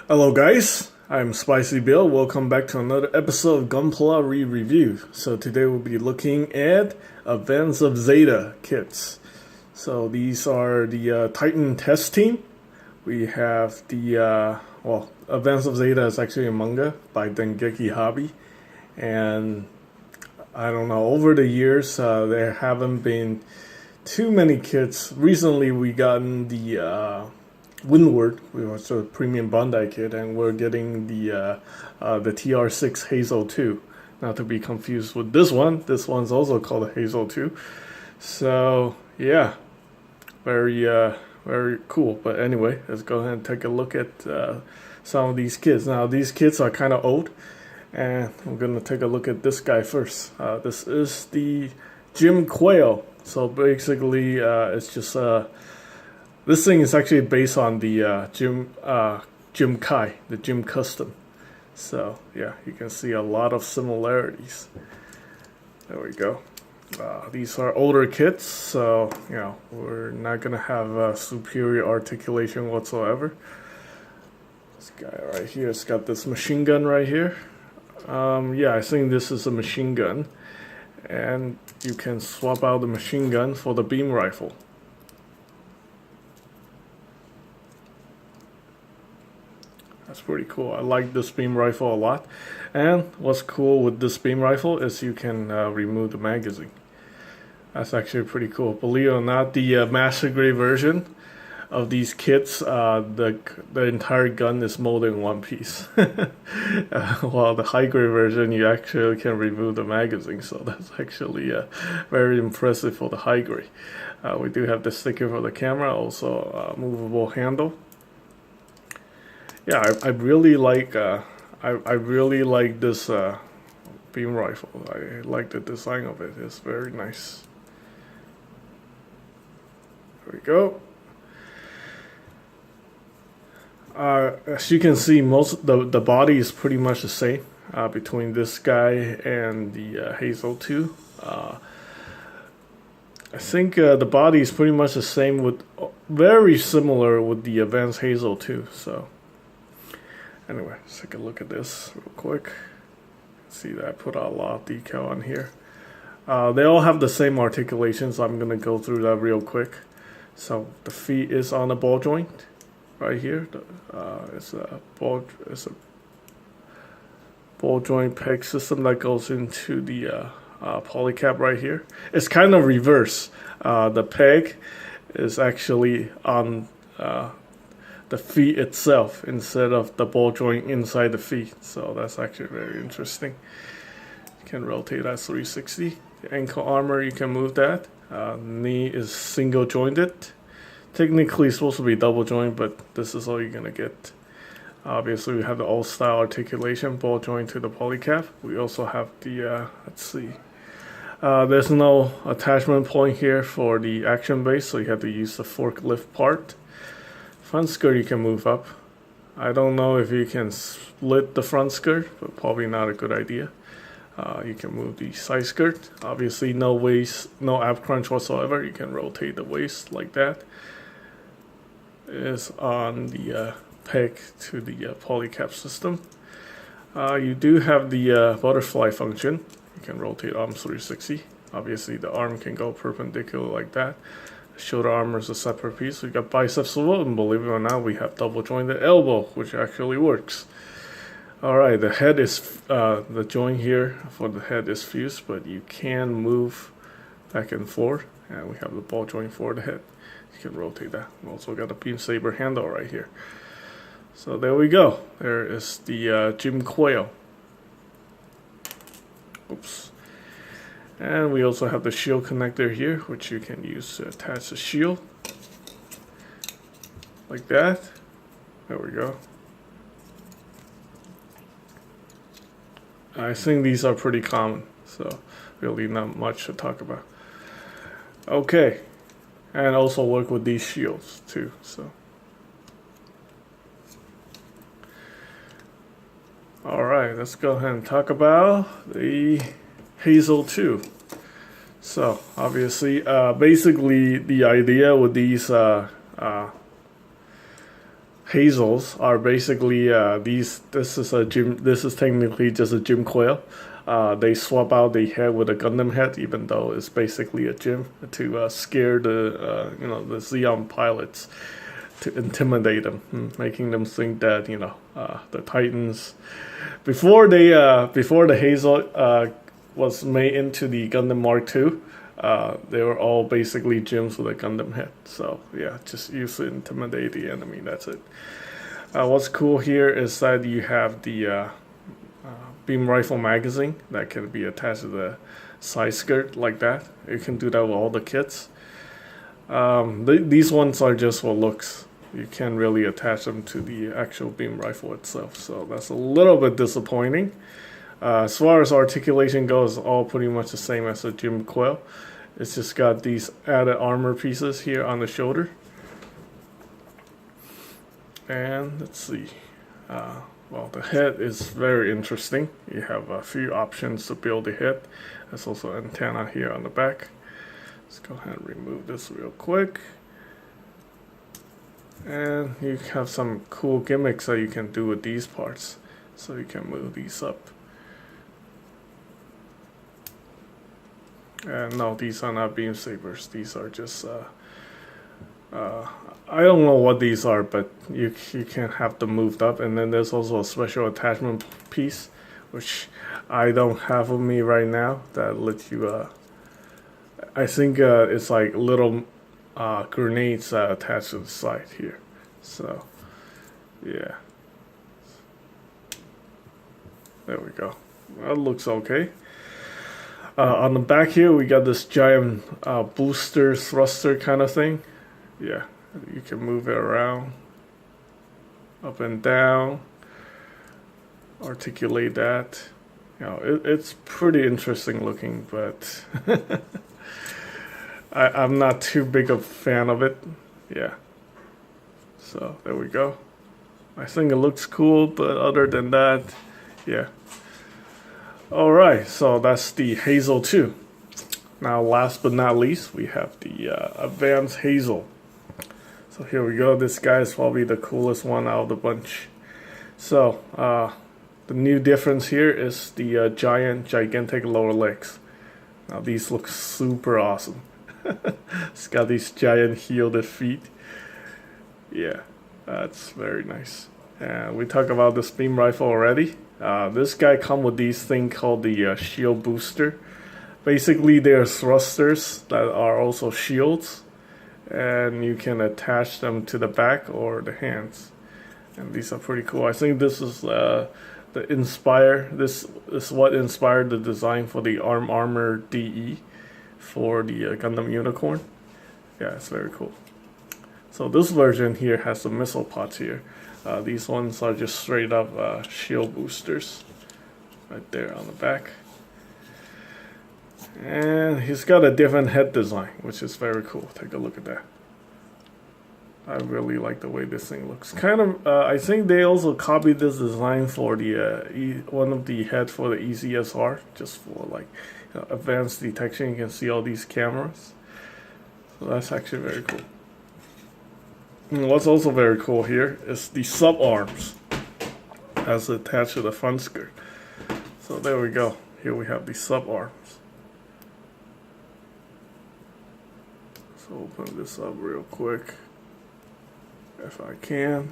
Hello guys, I'm Spicy Bill. Welcome back to another episode of Gunpla Review. So today we'll be looking at Advance of Zeta kits. So these are the Titan test team. We have the, Advance of Zeta is actually a manga by Dengeki Hobby. And I don't know, over the years there haven't been too many kits. Recently we gotten the Woundwort, which was a premium Bandai kit, and we're getting the TR6 Hazel 2. Not to be confused with this one. This one's also called a Hazel 2. So yeah, very cool. But anyway, let's go ahead and take a look at some of these kits. Now these kits are kind of old, and we're gonna take a look at this guy first. This is the GM Quel. So basically, it's just this thing is actually based on the Gym Kai, the Gym Custom. So yeah, you can see a lot of similarities. There we go. These are older kits, so you know we're not gonna have superior articulation whatsoever. This guy right here has got this machine gun right here. Yeah, I think this is a machine gun, and you can swap out the machine gun for the beam rifle. That's pretty cool. I like this beam rifle a lot. And what's cool with this beam rifle is you can remove the magazine. That's actually pretty cool. Believe it or not, the master grade version of these kits, the entire gun is molded in one piece. While the high grade version, you actually can remove the magazine. So that's actually very impressive for the high grade. We do have the sticker for the camera, also a movable handle. Yeah, I really like I really like this beam rifle. I like the design of it. It's very nice. There we go. As you can see, most the body is pretty much the same between this guy and the Hazel 2. I think the body is pretty much the same, with very similar with the Advanced Hazel 2. So. Anyway, let's take a look at this real quick. See that I put a lot of decal on here. They all have the same articulation, so I'm gonna go through that real quick. So the feet is on the ball joint right here. It's a ball joint peg system that goes into the polycap right here. It's kind of reverse. The peg is actually on the feet itself instead of the ball joint inside the feet. So that's actually very interesting. You can rotate that 360. The ankle armor, you can move that. Knee is single jointed. Technically it's supposed to be double joint, but this is all you're gonna get. Obviously we have the old style articulation, ball joint to the polycap. We also have the let's see, there's no attachment point here for the action base, so you have to use the forklift part. Front skirt you can move up. I don't know if you can split the front skirt, but probably not a good idea. You can move the side skirt. Obviously no waist, no ab crunch whatsoever. You can rotate the waist like that. It is on the peg to the polycap system. You do have the butterfly function. You can rotate arms 360. Obviously the arm can go perpendicular like that. Shoulder armor is a separate piece. We got bicep swivel, and believe it or not, we have double jointed elbow, which actually works. Alright, the head is, the joint here for the head is fused, but you can move back and forth, and we have the ball joint for the head. You can rotate that. We also got a beam saber handle right here. So there we go. There is the GM Quel. Oops. And we also have the shield connector here, which you can use to attach the shield. Like that. There we go. I think these are pretty common, so really not much to talk about. Okay. And also work with these shields too, so. Alright, let's go ahead and talk about the Hazel 2. So obviously, basically the idea with these Hazels are basically these. This is a Gym. This is technically just a Gym Quel. They swap out the head with a Gundam head, even though it's basically a Gym to scare the the Zeon pilots, to intimidate them, making them think that the Titans, before the Hazel was made into the Gundam Mk2. They were all basically gyms with a Gundam head. So yeah, just use to intimidate the enemy. That's it. What's cool here is that you have the beam rifle magazine that can be attached to the side skirt like that. You can do that with all the kits. These ones are just for looks. You can't really attach them to the actual beam rifle itself. So that's a little bit disappointing. As far as articulation goes, all pretty much the same as the GM Quel. It's just got these added armor pieces here on the shoulder. And let's see. Well, the head is very interesting. You have a few options to build the head. There's also an antenna here on the back. Let's go ahead and remove this real quick. And you have some cool gimmicks that you can do with these parts. So you can move these up. And no, these are not beam sabers. These are just I don't know what these are, but you can have them moved up. And then there's also a special attachment piece, which I don't have with me right now, that lets you I think it's like little grenades attached to the side here. So yeah, there we go. That looks okay. On the back here, we got this giant booster thruster kind of thing. Yeah, you can move it around, up and down, articulate that. It's pretty interesting looking, but I'm not too big a fan of it. Yeah. So there we go. I think it looks cool, but other than that, yeah. Alright, so that's the Hazel 2. Now last but not least, we have the Advanced Hazel. So here we go. This guy is probably the coolest one out of the bunch. So the new difference here is the gigantic lower legs. Now these look super awesome. It's got these giant heeled feet. Yeah, that's very nice. And we talked about this beam rifle already. This guy comes with these thing called the shield booster. Basically, they're thrusters that are also shields, and you can attach them to the back or the hands. And these are pretty cool. I think this is This is what inspired the design for the Armor DE for the Gundam Unicorn. Yeah, it's very cool. So this version here has the missile pods here. These ones are just straight up shield boosters right there on the back. And he's got a different head design, which is very cool. Take a look at that. I really like the way this thing looks. Kind of, I think they also copied this design for the one of the heads for the EZSR, just for like advanced detection. You can see all these cameras. So that's actually very cool. And what's also very cool here is the sub arms as attached to the front skirt. So there we go. Here we have the sub arms. So open this up real quick if I can.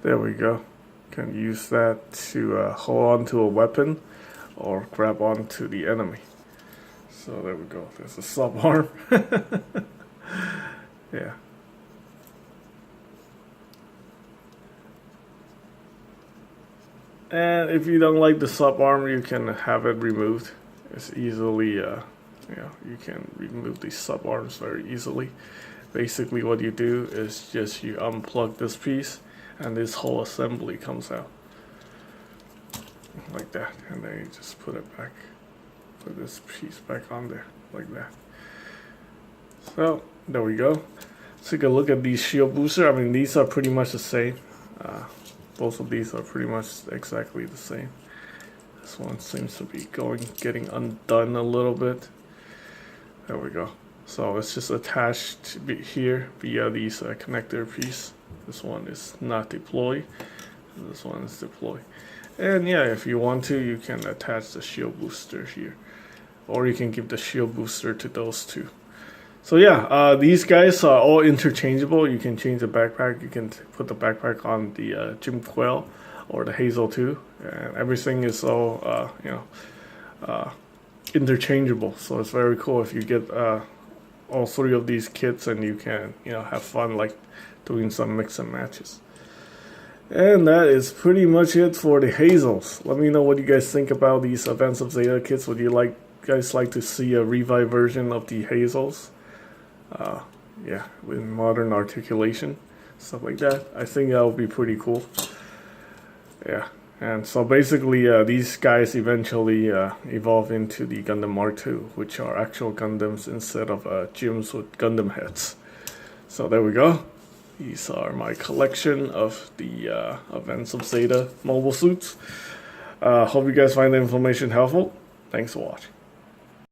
There we go. Can use that to hold on to a weapon or grab onto the enemy. So there we go. There's a sub arm. Yeah. And if you don't like the sub arm, you can have it removed. It's easily, you can remove these sub arms very easily. Basically, what you do is just you unplug this piece, and this whole assembly comes out like that, and then you just put it back, put this piece back on there like that. So there we go. Let's take a look at these shield boosters. I mean, these are pretty much the same. Both of these are pretty much exactly the same. This one seems to be getting undone a little bit. There we go. So it's just attached here via these connector piece. This one is not deployed. This one is deployed. And yeah, if you want to, you can attach the shield booster here, or you can give the shield booster to those two. So yeah, these guys are all interchangeable. You can change the backpack. You can put the backpack on the GM Quel or the Hazel too, and everything is all interchangeable. So it's very cool if you get all three of these kits, and you can have fun like doing some mix and matches. And that is pretty much it for the Hazels. Let me know what you guys think about these Advance of Zeta kits. Would you guys like to see a revived version of the Hazels? Yeah, with modern articulation, stuff like that. I think that would be pretty cool. Yeah, and so basically these guys eventually evolve into the Gundam Mk2, which are actual Gundams instead of gyms with Gundam heads. So there we go. These are my collection of the Advance of Zeta mobile suits. Hope you guys find the information helpful. Thanks for watching.